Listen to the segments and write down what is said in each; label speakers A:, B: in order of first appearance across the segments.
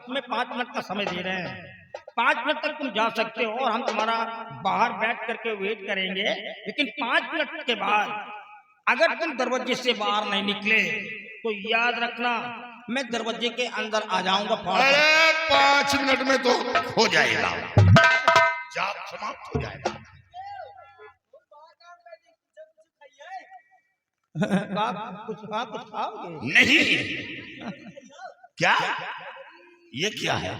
A: तुम्हें 5 मिनट का समय दे रहे हैं। 5 मिनट तक तुम जा सकते हो और हम तुम्हारा बाहर बैठ करके वेट करेंगे। लेकिन 5 मिनट के बाद अगर तुम दरवाजे से बाहर नहीं निकले तो याद रखना मैं दरवाजे के अंदर आ जाऊंगा।
B: अरे 5 मिनट में तो हो जाएगा, जाप समाप्त हो जाएगा।
A: कुछ खाओगे?
B: नहीं। क्या? ये क्या है?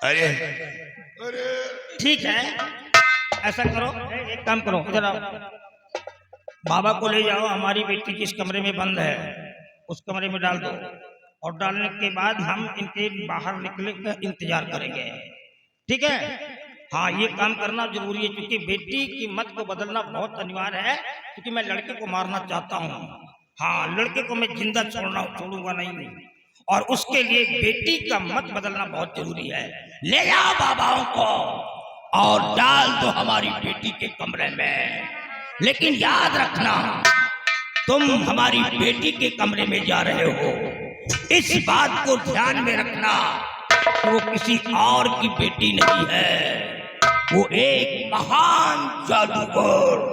B: अरे अरे
A: ठीक है, ऐसा करो, एक काम करो, इधर आओ। बाबा को ले जाओ, हमारी बेटी जिस कमरे में बंद है उस कमरे में डाल दो, और डालने के बाद हम इनके बाहर निकले का इंतजार करेंगे। ठीक है? हाँ, ये काम करना जरूरी है क्योंकि बेटी की मत को बदलना बहुत अनिवार्य है, क्योंकि मैं लड़के को मारना चाहता हूँ। हाँ, लड़के को मैं जिंदा छोड़ूंगा नहीं, और उसके लिए बेटी का मत बदलना बहुत जरूरी है। ले जाओ बाबाओं को और डाल दो हमारी बेटी के कमरे में। लेकिन याद रखना, तुम हमारी बेटी के कमरे में जा रहे हो, इस बात को ध्यान में रखना कि वो किसी और की बेटी नहीं है, वो एक महान जादूगर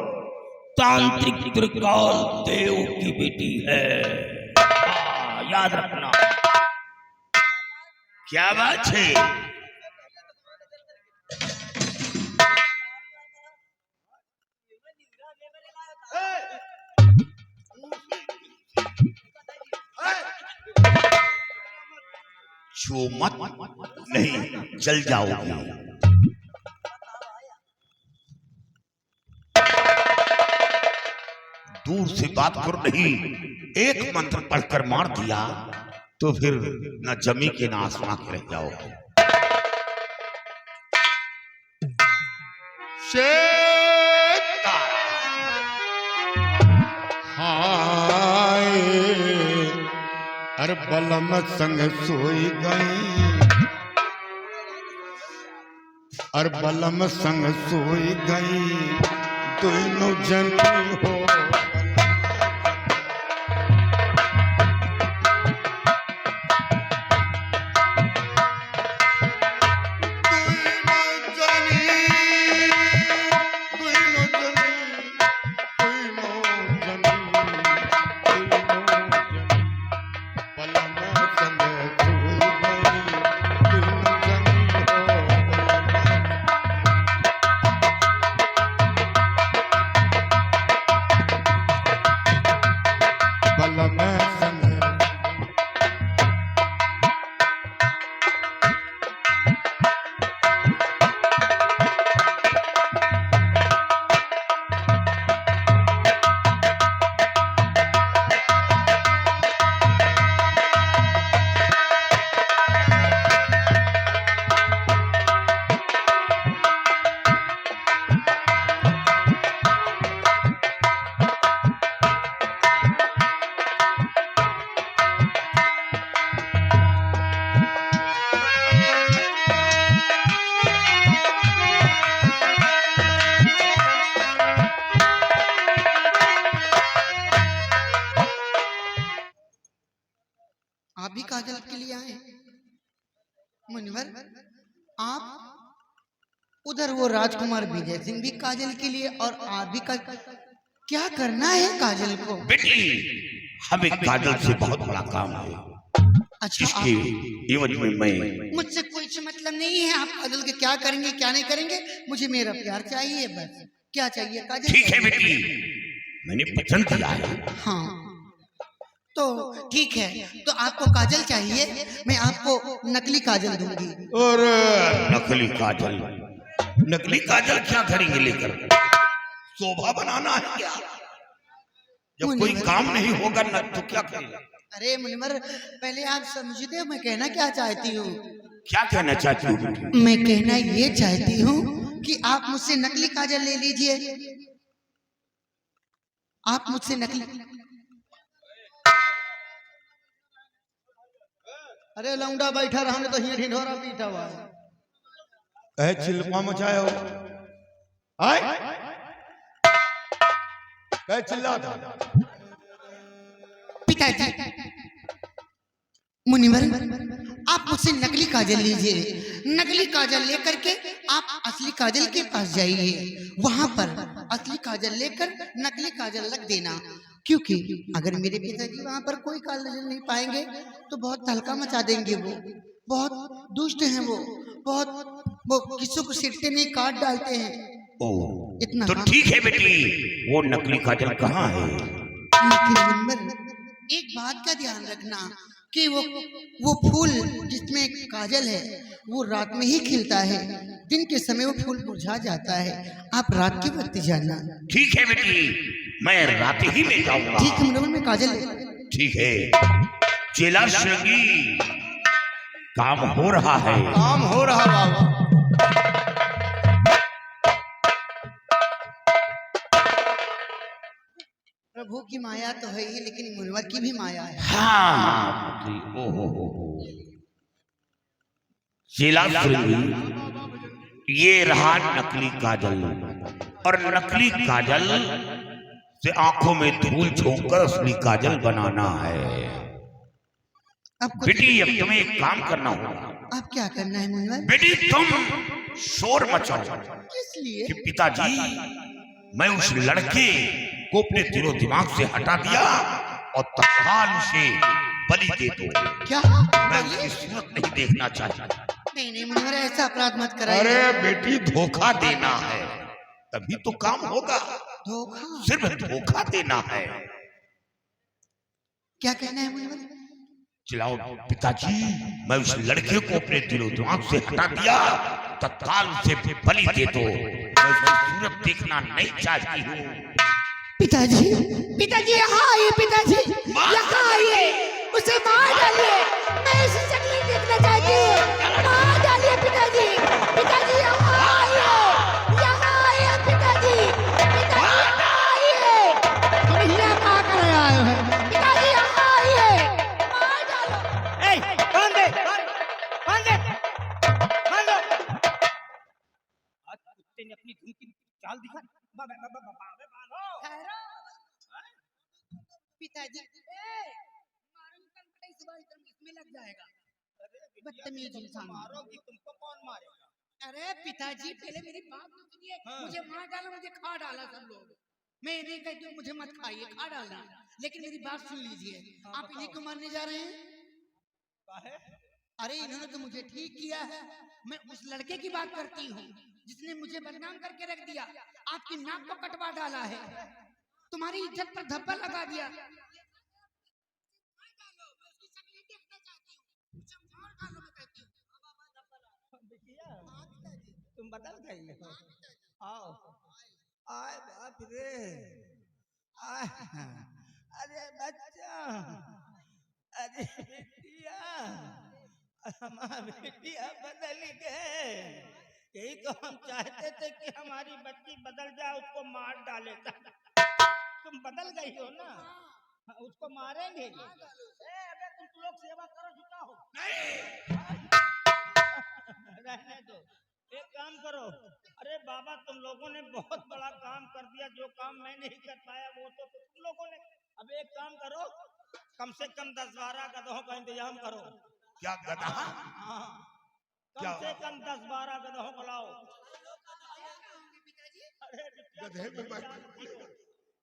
A: तांत्रिक त्रिकाल देव की बेटी है। याद रखना।
B: क्या बात है? जो मत नहीं, जल जाओगे। दूर से बात कर नहीं, एक मंत्र पढ़कर मार दिया तो फिर न जमी के न आसमां के रह जाओगे।
C: हाय अरे बलम संग सोई गई, अरे बलम संग सोई गई, दोनों जनी हो
D: आप भी काजल के लिए आए मुनिवर? आप उधर वो राजकुमार विजय सिंह भी काजल के लिए, और आप भी क्या करना है काजल को?
B: बेटी, हमें काजल से बहुत बड़ा काम है।
D: अच्छा,
B: इसके एवज में मैं
D: मुझसे कोई मतलब नहीं है। आप काजल के क्या करेंगे क्या नहीं करेंगे, मुझे मेरा प्यार चाहिए बस। क्या चाहिए काजल?
B: ठीक है बेटी, मैंने पसंद किया है।
D: हाँ तो ठीक है, तो आपको काजल चाहिए, मैं आपको नकली काजल दूंगी।
B: और नकली काजल? नकली काजल क्या करेंगे लेकर? शोभा बनाना है क्या? जब कोई काम नहीं होगा न तो क्या करेगा?
D: अरे मुनिवर, पहले आप समझते हो मैं कहना क्या चाहती हूँ।
B: क्या कहना चाहती हूँ?
D: मैं कहना ये चाहती हूँ कि आप मुझसे नकली काजल ले लीजिए। आप मुझसे नकली, अरे लौंडा बैठा रहने तो हिया ढिंढोरा पीटा हुआ
C: कहे चिल्पा मचाए हो, आए कहे चिल्ला था।
D: पिताजी मुनिवर, आप मुझसे नकली काजल लीजिए। नकली काजल लेकर के आप असली काजल के पास जाइए, वहां पर असली काजल लेकर नकली काजल रख देना, क्योंकि अगर मेरे पिताजी वहां पर कोई काजल नहीं पाएंगे तो बहुत तहलका मचा देंगे। वो बहुत दुष्ट हैं, वो किसी को सिरते नहीं काट डालते हैं।
B: ओ,
D: इतना
B: तो ठीक है बेटी, वो नकली काजल कहाँ है?
D: लेकिन मुनिवर, एक बात का ध्यान रखना कि वो फूल जिसमें काजल है वो रात में ही खिलता है, दिन के समय वो फूल मुरझा जाता है। आप रात के वक्त जाना।
B: ठीक है बेटी, मैं रात ही में जाऊंगा।
D: ठीक है मुनिवर, मैं काजल ले।
B: ठीक है चेला श्रृंगी, काम हो रहा है।
C: काम हो रहा बाबा।
D: प्रभु की माया तो है ही, लेकिन मुनिवर की भी माया है।
B: हाँ, ओहो, चेला श्रृंगी, ये रहा नकली काजल, और नकली काजल से आंखों में धूल झोंककर असली काजल बनाना है।
D: अब कुछ
B: बेटी, अब तुम्हें एक काम करना होगा।
D: अब क्या करना है मुनिवर?
B: बेटी, तुम शोर मचाओ
D: किस लिए?
B: कि पिताजी, मैं उस लड़के को अपने दिलो दिमाग से हटा दिया और तत्काल उसे बलि दे दो।
D: क्या?
B: मैं उसकी सूरत नहीं देखना चाहता।
D: नहीं नहीं मुनिवर, ऐसा अपराध मत कराइए।
B: अरे बेटी, धोखा देना है तभी तो काम होगा।
D: धोखा?
B: सिर्फ धोखा देना है।
D: क्या कहना है मुनिवर?
B: चिल्लाओ, पिताजी, मैं उस लड़के को अपने दिलो दिमाग से हटा दिया, तत्काल उसे बलि दे दो। मैं उसकी सूरत देखना नहीं चाहती हूँ।
D: पिताजी, पिताजी यहाँ आइए, पिताजी यहाँ आइए, उसे मार डालिए। मैं उसे शक्ल देखना चाहती हूँ, मार डालिए पिताजी। पिताजी यहाँ आइए, यहाँ आइए पिताजी, पिताजी यहाँ आइए। तुम यहाँ कहाँ कर आए हो? पिताजी यहाँ आइए, मार डालो।
A: ए, बांध दे, बांध दे, बांध दो। आज कुत्ते ने अपनी धुन की चाल दिखा। बांधो।
D: पिताजी, इसमें लग जाएगा। बदतमीज इंसान।
A: मारोगी, तुमको कौन मारेगा?
D: अरे पिताजी, पहले मेरी बात तो सुनिए। मुझे मार डाला, मुझे खा डाला सब लोग। मैं नहीं कहती हूँ मुझे मत खाइए, खा डालना, लेकिन मेरी बात सुन लीजिए। आप इन्हीं को मारने जा रहे हैं? अरे इन्होंने तो मुझे ठीक किया है। मैं उस लड़के की बात करती हूँ जिसने मुझे बदनाम करके रख दिया, आपकी नाक को कटवा डाला है, तुम्हारी इज्जत पर धब्बा लगा दिया।
A: तुम बदल गई हो। आओ, आए बाप रे, आए, अरे बच्चा, अरे बेटिया, हमारा बेटिया बदल गए। यही तो हम चाहते थे कि हमारी बच्ची बदल जाए, उसको मार डाले। तुम बदल गई हो ना, उसको मारेंगे। अबे तुम लोग सेवा करो, झुकाओ। रहने दो, एक काम करो। अरे बाबा, तुम लोगों ने बहुत बड़ा काम कर दिया। जो काम मैं नहीं कर पाया वो तो तुम लोगों ने। अब एक काम करो, कम से कम 10-12 गधों का इंतजाम करो।
B: क्या गधा?
A: हाँ, कम से कम 10-12 गधों को लाओ। अरे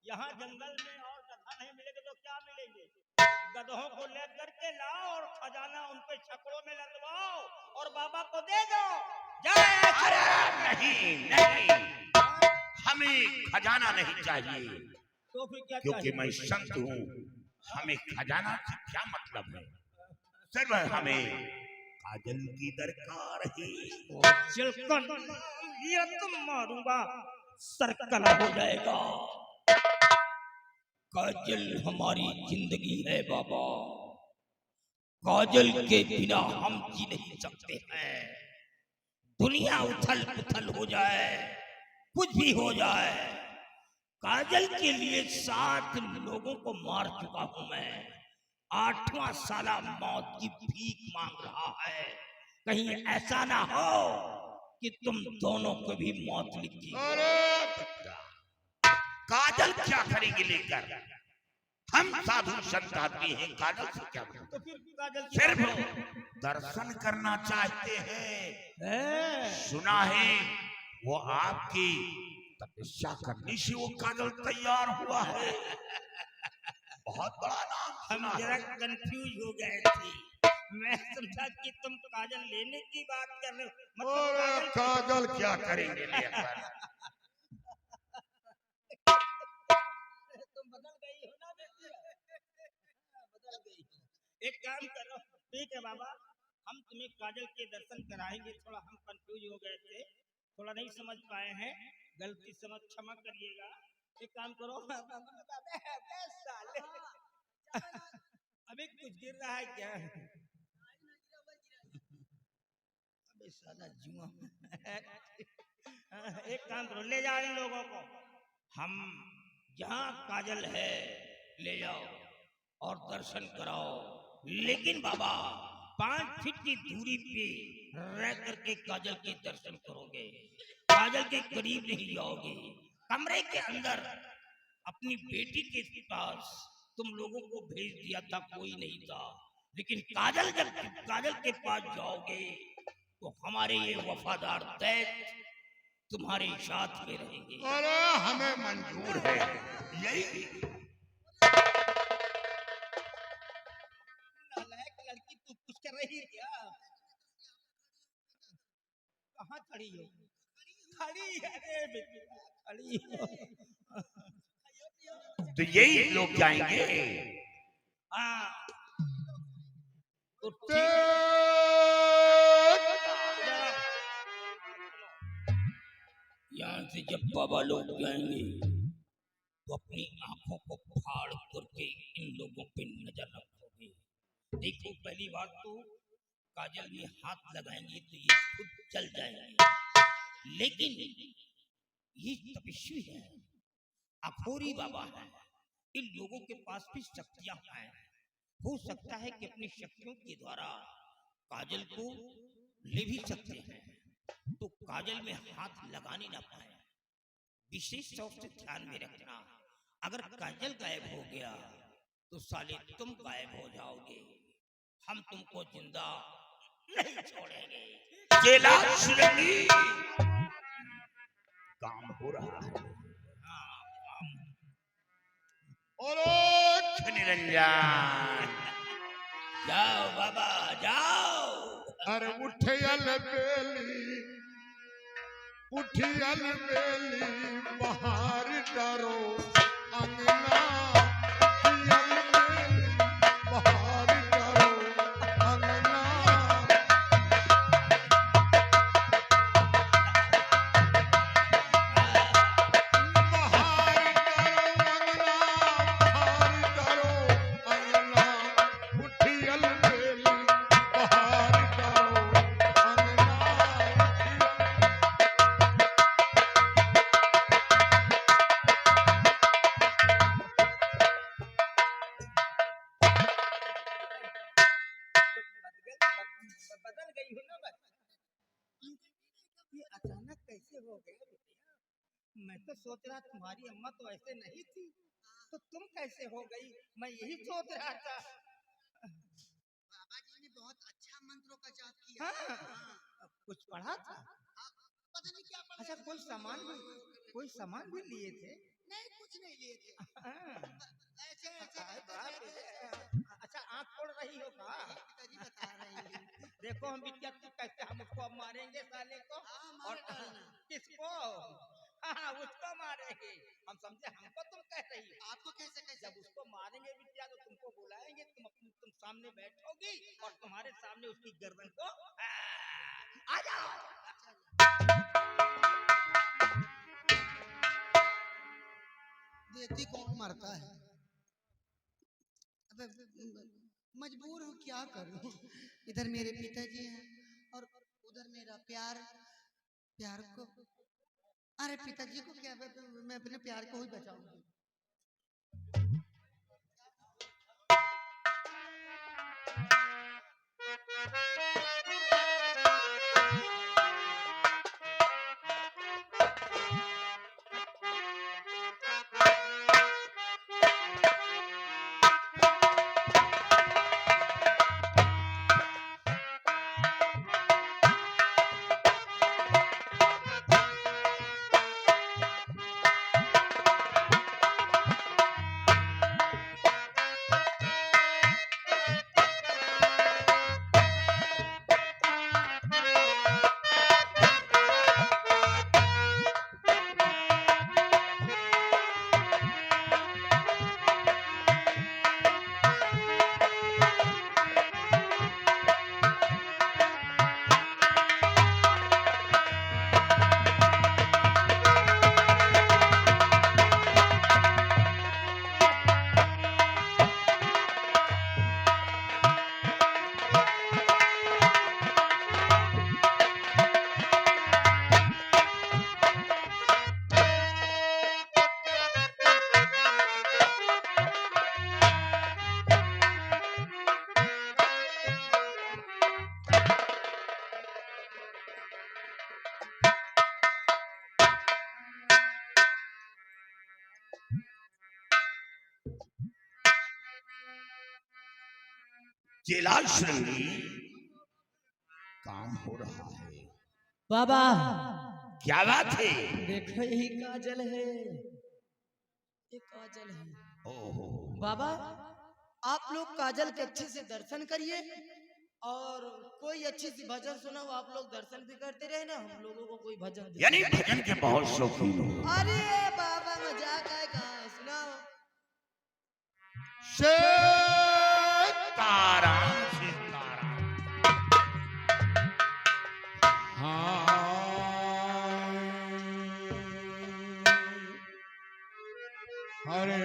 A: यहाँ जंगल में और गधा नहीं मिलेगा तो क्या मिलेंगे? गधों को लेकर के लाओ और खजाना उनके छकड़ों में लदवाओ और बाबा को दे दो।
B: नहीं, हमें खजाना नहीं चाहिए।
A: तो फिर क्या
B: क्योंकि
A: चाहिए?
B: मैं संत हूँ। हमें खजाना से क्या मतलब है? सिर्फ हमें काजल की दरकार है।
A: चिलकन ये तुम मारूंगा, सरकला हो जाएगा। काजल हमारी जिंदगी है बाबा, काजल के बिना हम जी नहीं सकते हैं। दुनिया उथल पुथल हो जाए, कुछ भी हो जाए, काजल के लिए 7 लोगों को मार चुका हूं मैं। 8वां साला मौत की भीख मांग रहा है। कहीं ऐसा ना हो कि तुम दोनों को भी मौत लिखी।
B: काजल क्या करेंगे लेकर? हम साधु संत आदमी हैं, काजल से क्या मतलब?
A: तो फिर काजल
B: सिर्फ दर्शन करना चाहते हैं।
A: है।
B: सुना है वो आपकी तपस्या करने से वो काजल तैयार हुआ है। बहुत बड़ा नाम
A: हम
B: सुना
A: जरा
B: है।
A: कंफ्यूज हो गए थे। मैं समझा कि तुम काजल लेने की बात कर रहे हो,
C: और
A: मतलब
C: काजल
B: क्या करेंगे लेकर?
A: तुम बदल गई हो ना बेटी, बदल गई हो। एक काम करो, ठीक है बाबा, हम तुम्हें काजल के दर्शन कराएंगे। थोड़ा हम कंफ्यूज हो गए थे, थोड़ा नहीं समझ पाए हैं, गलती समझ क्षमा करिएगा। एक काम करो, साले अबे कुछ गिर रहा है क्या? अबे साला जुआ। एक काम करो, ले जाओ इन लोगों को, हम जहाँ काजल है ले जाओ और दर्शन कराओ। लेकिन बाबा 5 फीट की दूरी पे रह करके काजल के दर्शन करोगे, काजल के करीब नहीं जाओगे। कमरे के अंदर अपनी बेटी के पास तुम लोगों को भेज दिया था, कोई नहीं था, लेकिन काजल जब काजल के पास जाओगे तो हमारे ये वफादार दैत्य तुम्हारे साथ में रहेंगे।
C: अरे हमें मंजूर है।
B: यही
A: नालायक लड़की, तू कुछ कर रही है क्या? कहाँ खड़ी हो? खड़ी, अरे बेटी खड़ी हो।
B: तो यही लोग जाएंगे।
A: हाँ तो ठीक
C: ते-
A: है। यहाँ से जब बाबा लोग जाएंगे तो अपनी आंखों को फाड़ करके इन लोगों पे नजर रखोगे। देखो पहली बात तो काजल में हाथ लगाएंगे तो ये खुद चल जाएंगे, लेकिन ये तपस्वी है, अखोरी बाबा है, इन लोगों के पास भी शक्तियां हैं। हो सकता है कि अपनी शक्तियों के द्वारा काजल को ले भी सकते हैं, तो काजल में हाथ लगाने ना पाए। विशेष तौर से ध्यान में रखना, अगर काजल गायब हो गया तो साले तुम गायब हो जाओगे, हम तुमको जिंदा नहीं छोड़ेंगे।
B: चेला सुरंगी काम हो रहा है।
C: और
B: निरंजन
A: जाओ बाबा जाओ।
C: अरे उठियल बेली, उठियल बेली बाहर डरो अंगना, उठियल बेली बाहर डरो अंगना। बाहर डरो अंगना, उठियल बेली बाहर डरो अंगना, उठियल
A: बदल गई हो ना बस। ये अचानक कैसे हो गया बेटिया? मैं तो सोच रहा तुम्हारी अम्मा तो ऐसे नहीं थी, तो तुम कैसे हो गई, मैं यही सोच रहा था।
D: बाबा जी ने बहुत अच्छा मंत्रों का जाप किया।
A: हाँ, कुछ पढ़ा था?
D: पता नहीं क्या पढ़ा।
A: अच्छा कोई सामान भी लिए थे?
D: नहीं, कुछ नहीं लिए थे।
A: हाँ,
D: ऐसे ऐसे
A: अरे
D: करते
A: बाप
D: रहते
A: रे।
D: थे।
A: अच्छा आँख फोड़ रही हो का?
D: पिताजी बता रहे हैं।
A: देखो हम बिटिया तू कैसे हम उसको अब मारेंगे साले को।
D: हाँ, मार
A: और
D: डालना।
A: किसको? हाँ उसको मारेंगे। हम समझे हमको तुम कह रही हो।
D: आपको कैसे कैसे?
A: जब उसको मारेंगे बिटिया तो तुमको बुलाएंगे, तुम सामने बैठोगी और तुम्हारे सामने उसकी गर्दन को आ जाओ।
D: देखती कौन मरता है। अब मजबूर हूँ, क्या करूँ। इधर मेरे पिताजी हैं और उधर मेरा प्यार को। अरे पिताजी को क्या, मैं अपने प्यार को ही बचाऊंगी।
B: चेलाल श्रृंगी काम हो रहा है।
D: बाबा
B: क्या बात है?
D: देखो यही काजल है, ये काजल है।
B: ओहो
D: बाबा आप लोग काजल के अच्छे से दर्शन करिए और कोई अच्छी सी भजन सुनाओ। आप लोग दर्शन भी करते रहे ना, हम लोगों को कोई भजन दे।
B: यानी भजन के बहुत शौकीन हो।
D: अरे बाबा मजाक है, कहाँ सुनाओ।
B: सीताराम सीताराम।
C: हरे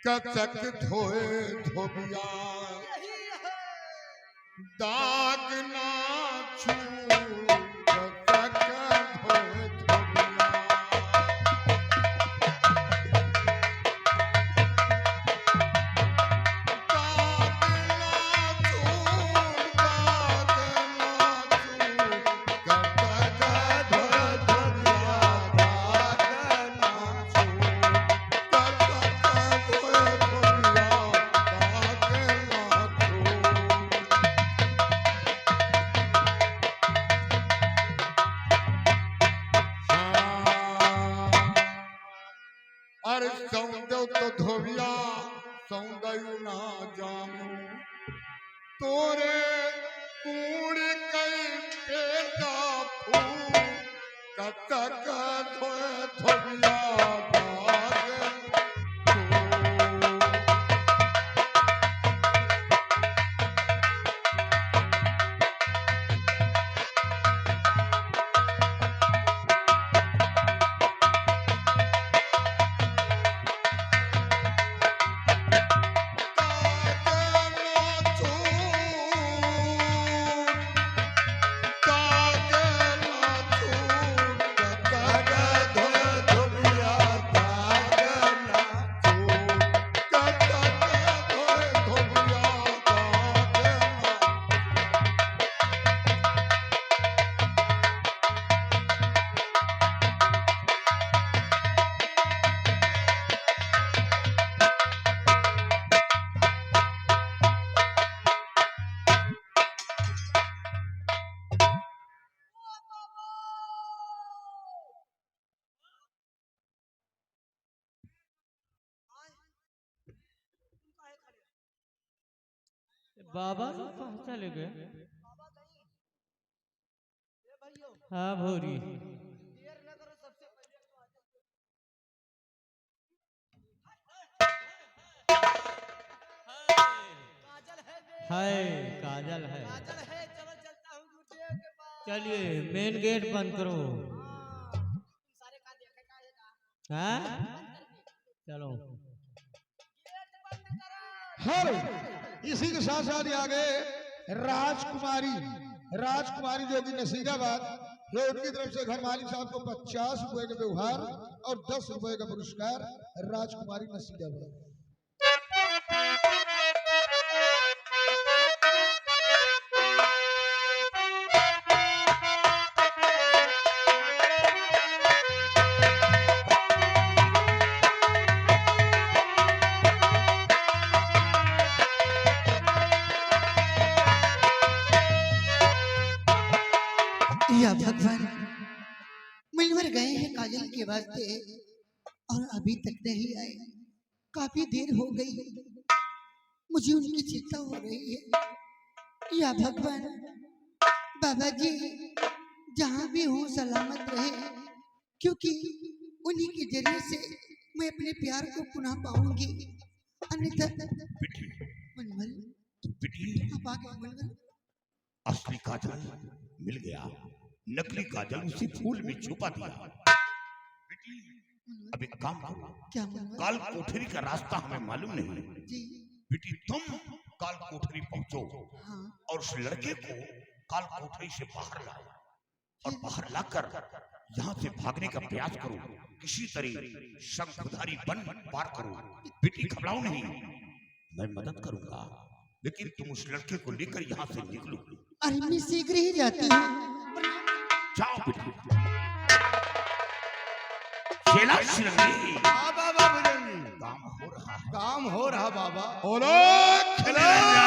C: कचक धोए धोबिया दाग ना छू कचक धोए धोबिया अरे सौंदर्य तो धोबिया सौंदर्य ना जानू तोरे कूड़ कई पेटा फूल कतक धोए धोबिया
E: बाबा लोग कहाँ चले गए? हाँ भोरी है, काजल है।
D: चलो चलता हूँ गुरुदेव के पास।
E: चलिए मेन गेट बंद करो।
D: सारे का देखेगा ये का।
E: हाँ चलो।
F: हर इसी के साथ साथ आगे राजकुमारी जो कि नसीराबाद जो उनकी तरफ से घर मालिक साहब को 50 रुपए का व्यवहार और 10 रुपए का पुरस्कार राजकुमारी नसीराबाद।
D: या भगवान मनवर गए हैं काजल के वास्ते और अभी तक नहीं आए। काफी देर हो गई, मुझे उनकी चिंता हो रही है। या भगवान बाबा जी जहाँ भी हो सलामत रहे, क्योंकि उन्हीं के जरिए से मैं अपने प्यार को पुनः पाऊंगी। अन्यथा मनवर आप आ गए। मनवर
B: असली काजल मिल गया, नकली काजल उसी फूल में छुपा दिया। अब एक काम करो,
D: क्या मनवर?
B: काल कोठरी का रास्ता हमें मालूम नहीं।
D: जी
B: बेटी तुम काल कोठरी पहुंचो
D: हाँ
B: और उस लड़के को काल कोठरी से बाहर लाओ और बाहर लाकर यहाँ से भागने का प्रयास करो। किसी तरह शंखधारी वन पार करो। बेटी घबराओ नहीं, मैं मदद करूंगा, लेकिन तुम उस लड़के को लेकर यहाँ से निकलो।
D: अरे मैं शीघ्र ही जाती हूँ।
B: जाओ बेटी। चेला श्रृंगी
C: बाबा भुजंगी
B: काम हो रहा है।
F: काम हो रहा बाबा।
C: बोलो खिलौना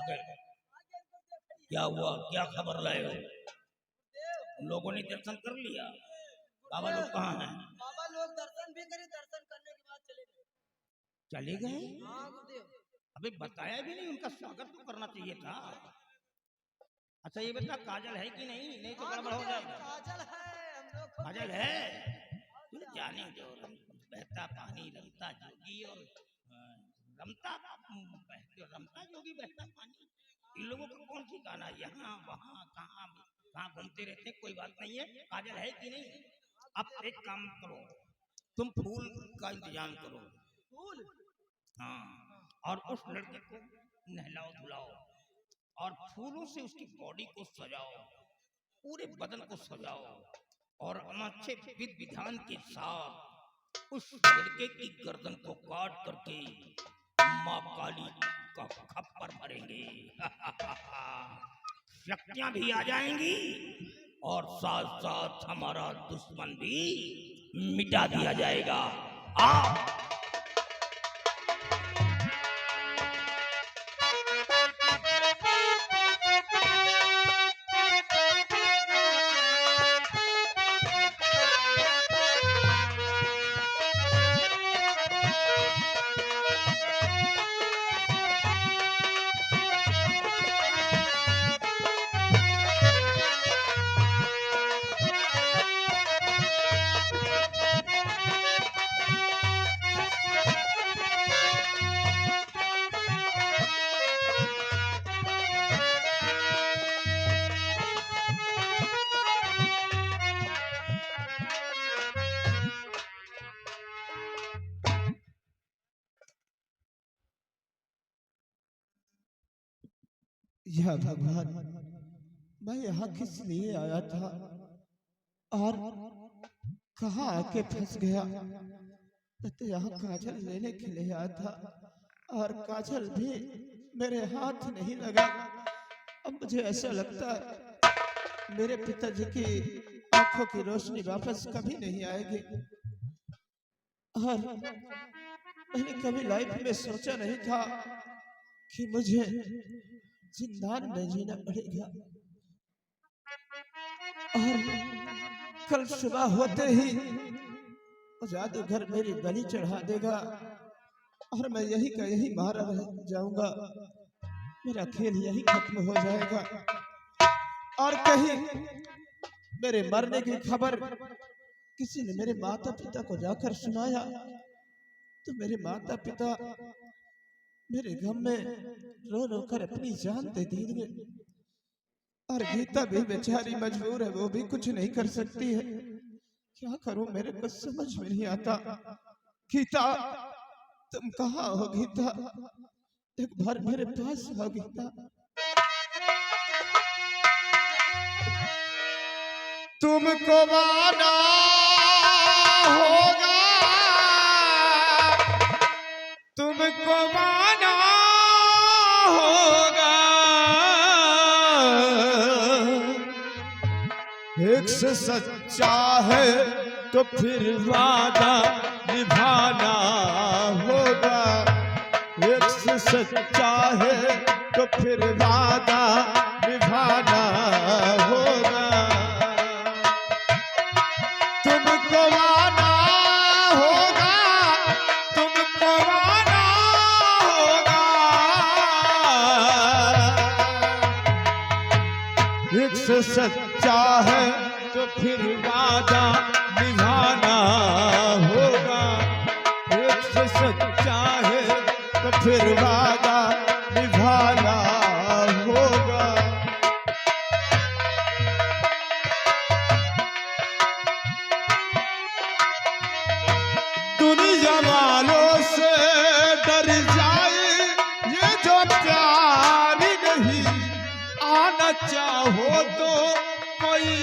A: अबे, क्या हुआ, क्या खबर लाए हो? लोगों ने दर्शन कर लिया, बाबा लोग कहाँ हैं?
G: बाबा लोग दर्शन भी करे, दर्शन करने के बाद चले गए।
A: चले गए?
G: हाँ गुरुदेव।
A: अबे बताया भी नहीं, उनका स्वागत तो करना चाहिए था। अच्छा ये बता, काजल है कि नहीं? नहीं तो गड़बड़ हो जाएगा।
G: काजल है, हम लोग को
A: काजल है? तू जाने जो बहता पानी रमता जोगी और रमता जोगी बहता पानी, इन लोगों को कौन सी गाना, यहाँ वहाँ कहाँ घूमते रहते हैं। कोई बात नहीं है, काजल है कि नहीं? अब एक काम करो, तुम फूल का इंतजाम करो।
G: फूल?
A: हाँ, और उस लड़के को नहलाओ धुलाओ और फूलों से उसकी बॉडी को सजाओ, पूरे बदन को सजाओ और अच्छे विधि विधान के साथ उस लड़के की गर्दन को काट करके माँ काली का खप्पर भरेंगे। शक्तियां भी आ जाएंगी और साथ साथ हमारा दुश्मन भी मिटा दिया जाएगा। आ
F: या भगवान, मैं यहाँ किस लिए आया था और कहाँ आके फंस गया? मैं तो यहाँ काजल लेने के लिए आया था और काजल भी मेरे हाथ नहीं लगा। अब मुझे ऐसा लगता है मेरे पिताजी की आंखों की रोशनी वापस कभी नहीं आएगी। और मैंने कभी लाइफ में सोचा नहीं था कि मुझे जिंदान में जीना पड़ेगा। और कल सुबह होते ही वो जादूगर मेरी बलि चढ़ा देगा और मैं यही का यही मारा रह जाऊंगा। मेरा खेल यही खत्म हो जाएगा। और कहीं मेरे मरने की खबर किसी ने मेरे माता पिता को जाकर सुनाया तो मेरे माता पिता मेरे गम में रो रो कर अपनी जान दे देंगे। और गीता भी बेचारी मजबूर है, वो भी कुछ नहीं कर सकती है। क्या करूं, मेरे को समझ में नहीं आता। गीता, तुम कहाँ हो गीता? एक बार मेरे पास आओ गीता। तुमको माना होगा, तुमको माना होगा, एक से सच्चा है तो फिर वादा निभाना होगा। एक से सच्चा है तो फिर वादा निभाना होगा। तुमको वादा होगा, तुमको वादा होगा, एक से सच्चा है तो फिर वादा निभाना होगा। एक से सच्चा है तो फिर वादा निभाना होगा। दुनिया वालों से डर जाए ये जो प्यार नहीं, आना चाहो तो कोई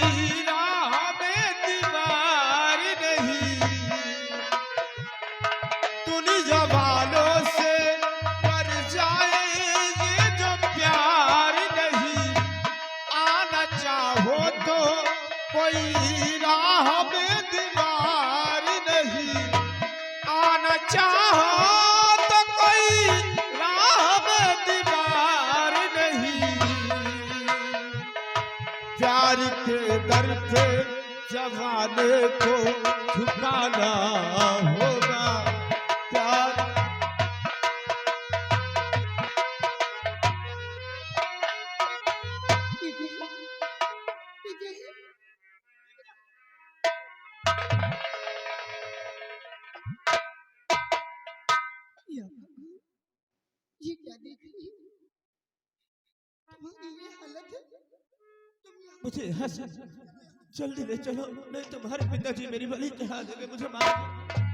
F: राह में दीवार नहीं। दुनिया वालों से डर जाए ये जो प्यार नहीं, आना चाहो तो कोई राह में दीवार नहीं। आना चाहो तो कोई राह में दीवार प्यार के दर पे जमाने को झुकाना होगा। प्यार
D: ये क्या देख रही है? तुम्हारी ये हालत है? तुम यहाँ
F: मुझे यहाँ से जल्दी ले चलो, नहीं तुम्हारे पिताजी मेरी बलि चढ़ा देंगे, मुझे मार